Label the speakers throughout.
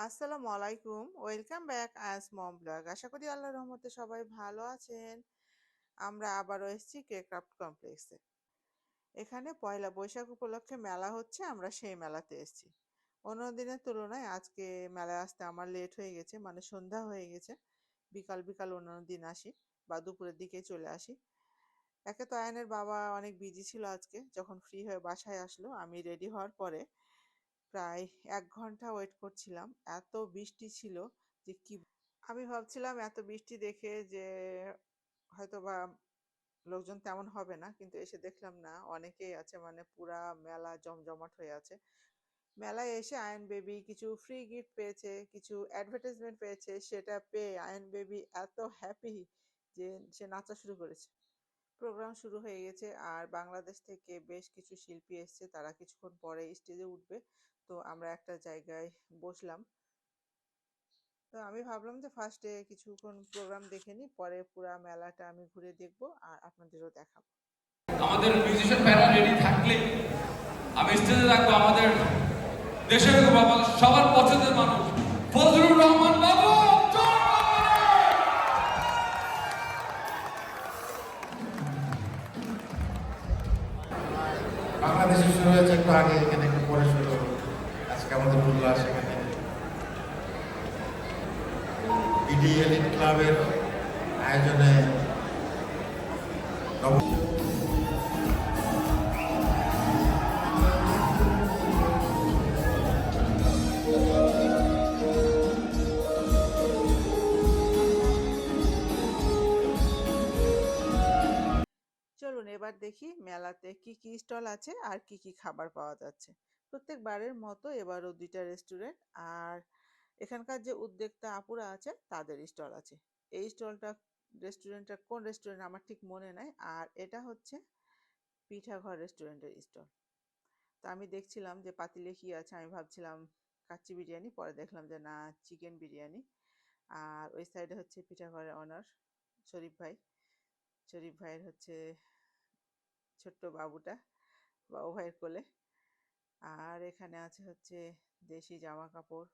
Speaker 1: আসসালামু আলাইকুম। Welcome back আজ মম ব্লগ। আশা করি আল্লাহর রহমতে সবাই ভালো আছেন। আমরা আবারও এসেছি কে ক্রাফট কমপ্লেক্সে। এখানে পয়লা বৈশাখ উপলক্ষে মেলা হচ্ছে, আমরা সেই মেলাতে এসেছি। অন্য দিনের তুলনায় আজকে মেলায় আসতে আমার লেট হয়ে গেছে, মানে সন্ধ্যা হয়ে গেছে। বিকাল বিকাল অন্যান্য দিন আসি বা দুপুরের দিকে চলে আসি। একে তো আয়নের বাবা অনেক বিজি ছিল, আজকে যখন ফ্রি হয়ে বাসায় আসলো আমি রেডি হওয়ার পরে প্রায় 1 ঘন্টা ওয়েট করছিলাম। এত বৃষ্টি ছিল যে কি, আমি ভাবছিলাম এত বৃষ্টি দেখে যে হয়তো বা লোকজন তেমন হবে না, কিন্তু এসে দেখলাম না, অনেকেই আছে, মানে পুরা মেলা জমজমাট হয়ে আছে। মেলায় এসে আয়ন বেবি কিছু ফ্রি গিফট পেয়েছে, কিছু অ্যাডভার্টাইজমেন্ট পেয়েছে, সেটা পেয়ে আয়ন বেবি এত হ্যাপি যে সে নাচা শুরু করেছে। প্রোগ্রাম শুরু হয়ে গেছে আর বাংলাদেশ থেকে বেশ কিছু শিল্পী এসছে, তারা কিছুক্ষণ পরে স্টেজে উঠবে। তো আমরা একটা জায়গায় বসলাম। তো আমি ভাবলাম যে ফার্স্টে কিছুক্ষণ প্রোগ্রাম দেখে নিই, পরে পুরা মেলাটা আমি ঘুরে দেখবো আর আপনাদেরও দেখাবো।
Speaker 2: আমাদের মিউজিশিয়ান ভাইরা রেডি থাকলে আমি স্টেজে রাখবো আমাদের দেশের বাবা, সবার পছন্দের মানুষ ফজলুর রহমান বাবু।
Speaker 3: বাংলাদেশে শুরু হয়েছে একটু আগে, এখানে একটু পরে শুরু হলো। আজকে আমাদের উল্লাস এখানে বিডি এলিট ক্লাবের আয়োজনে
Speaker 1: চলুন এবার দেখি মেলাতে কি কি স্টল আছে আর কি কি খাবার পাওয়া যাচ্ছে। প্রত্যেকবারের মতো এবারও 2টা রেস্টুরেন্ট আর এখানকার যে উদ্যোক্তা আপুরা আছে তাদের স্টল আছে। এই স্টলটা, রেস্টুরেন্টটা কোন রেস্টুরেন্ট আমার ঠিক মনে নাই। আর এটা হচ্ছে পিঠাঘর রেস্টুরেন্টের স্টল। তো আমি দেখছিলাম যে পাতিলে কি আছে, আমি ভাবছিলাম কাচ্চি বিরিয়ানি, পরে দেখলাম যে না, চিকেন বিরিয়ানি। আর ওই সাইডে হচ্ছে পিঠাঘরের অনার শরীফ ভাই। শরীফ ভাইয়ের হচ্ছে ছোট্ট বাবুটা বাবু ভাইয়ের কোলে। আর এখানে আছে হচ্ছে দেশি জামা কাপড়,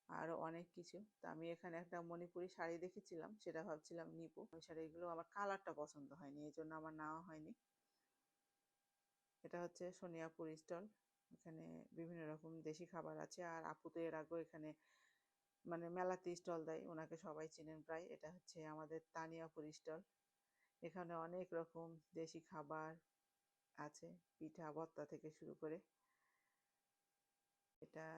Speaker 1: আরও অনেক কিছু। তো আমি এখানে একটা মণিপুরি শাড়ি দেখেছিলাম, সেটা ভাবছিলাম নিবো। ওই শাড়িগুলো আমার কালারটা পছন্দ হয়নি, এই জন্য আমার নেওয়া হয়নি। এটা হচ্ছে সোনিয়াপুর স্টল। এখানে বিভিন্ন রকম দেশি খাবার আছে। আর আপু তো এর আগেও এখানে মানে মেলাতে স্টল দেয়, ওনাকে সবাই চেনেন প্রায়। এটা হচ্ছে আমাদের তানিয়াপুর স্টল। এখানে অনেক রকম দেশি খাবার আছে, পিঠা ভর্তা থেকে শুরু করে। এটা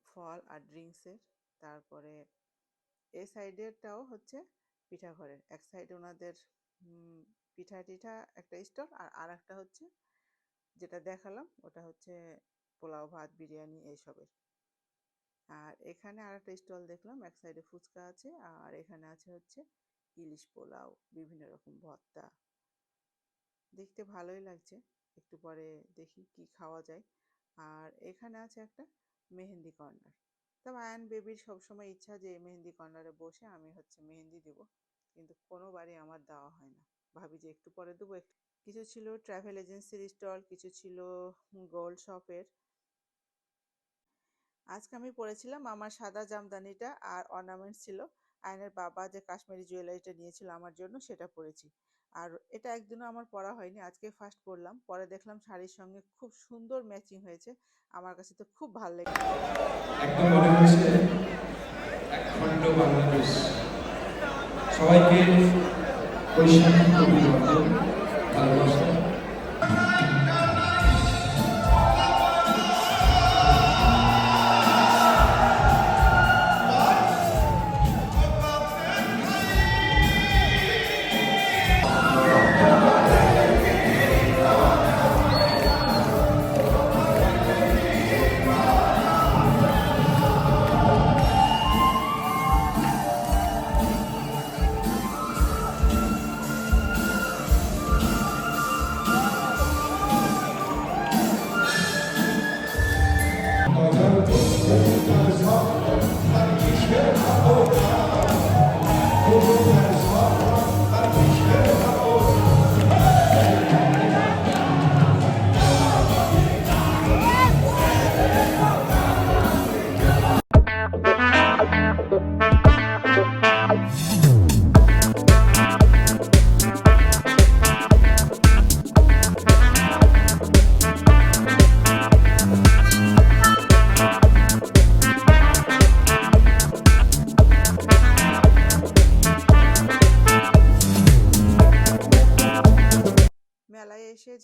Speaker 1: ফল আর ড্রিঙ্কসের। তারপরে এই সাইডেরটাও হচ্ছে পিঠাঘরের। এক সাইডে ওনাদের পিঠা টিঠা একটা স্টল, আর আরেকটা হচ্ছে যেটা দেখালাম ওটা হচ্ছে পোলাও ভাত বিরিয়ানি এইসবের। আর এখানে আরেকটা স্টল দেখলাম, এক সাইডে ফুচকা আছে আর এখানে আছে হচ্ছে ইলিশ পোলাও, বিভিন্ন রকম ভর্তা। দেখতে ভালোই লাগছে, একটু পরে দেখি কি খাওয়া যায়। আর এখানে আছে একটা মেহেন্দি কর্নার। তবে আয়ান বেবির সবসময় ইচ্ছা যে মেহেন্দি কর্নারে বসে আমি হচ্ছে মেহেন্দি দিব, কিন্তু কোনোবারই আমার দেওয়া হয় না। ভাবি যে একটু পরে দেবো। কিছু ছিল ট্রাভেল এজেন্সির স্টল, কিছু ছিল গোল্ড শপের। আজকে আমি পরেছিলাম আমার সাদা জামদানিটা, আর অর্নামেন্টস ছিল আয়নের বাবা যে কাশ্মীরি জুয়েলারিটা নিয়েছিল আমার জন্য, সেটা পরেছি। আর এটা একদিনও আমার পরা হয়নি, আজকে ফার্স্ট পরলাম। পরে দেখলাম শাড়ির সঙ্গে খুব সুন্দর ম্যাচিং হয়েছে, আমার কাছে তো খুব ভালো লেগেছে।
Speaker 2: একদম মনে হয়েছে অখণ্ড বাংলাদেশ। সবাইকে বৈশাখ অভিনন্দন, ভালোবাসা।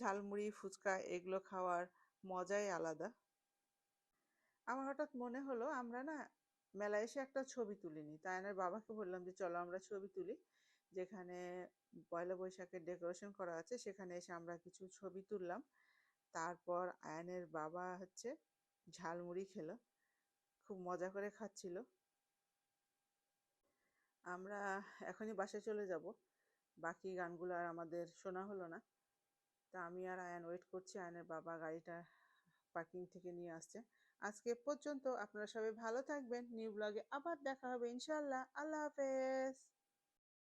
Speaker 1: ঝালমুড়ি, ফুচকা এগুলো খাওয়ার মজাই আলাদা। আমার হঠাৎ মনে হলো আমরা না মেলায় এসে একটা ছবি তুলিনি। তাই আয়নের বাবাকে বললাম যে চলো আমরা ছবি তুলি। যেখানে পয়লা বৈশাখের ডেকোরেশন করা আছে সেখানে এসে আমরা কিছু ছবি তুললাম। তারপর আয়ানের বাবা হচ্ছে ঝালমুড়ি খেলো, খুব মজা করে খাচ্ছিল। আমরা এখনই বাসায় চলে যাব, বাকি গানগুলো আর আমাদের শোনা হলো না। তা আমি আর আয়ান ওয়েট করছি, আয়ানের বাবা গাড়িটা পার্কিং থেকে নিয়ে আসছে। আজকে এ পর্যন্ত, আপনারা সবাই ভালো থাকবেন, নিউ ব্লগে আবার দেখা হবে ইনশাল্লাহ। আল্লাহ হাফেজ।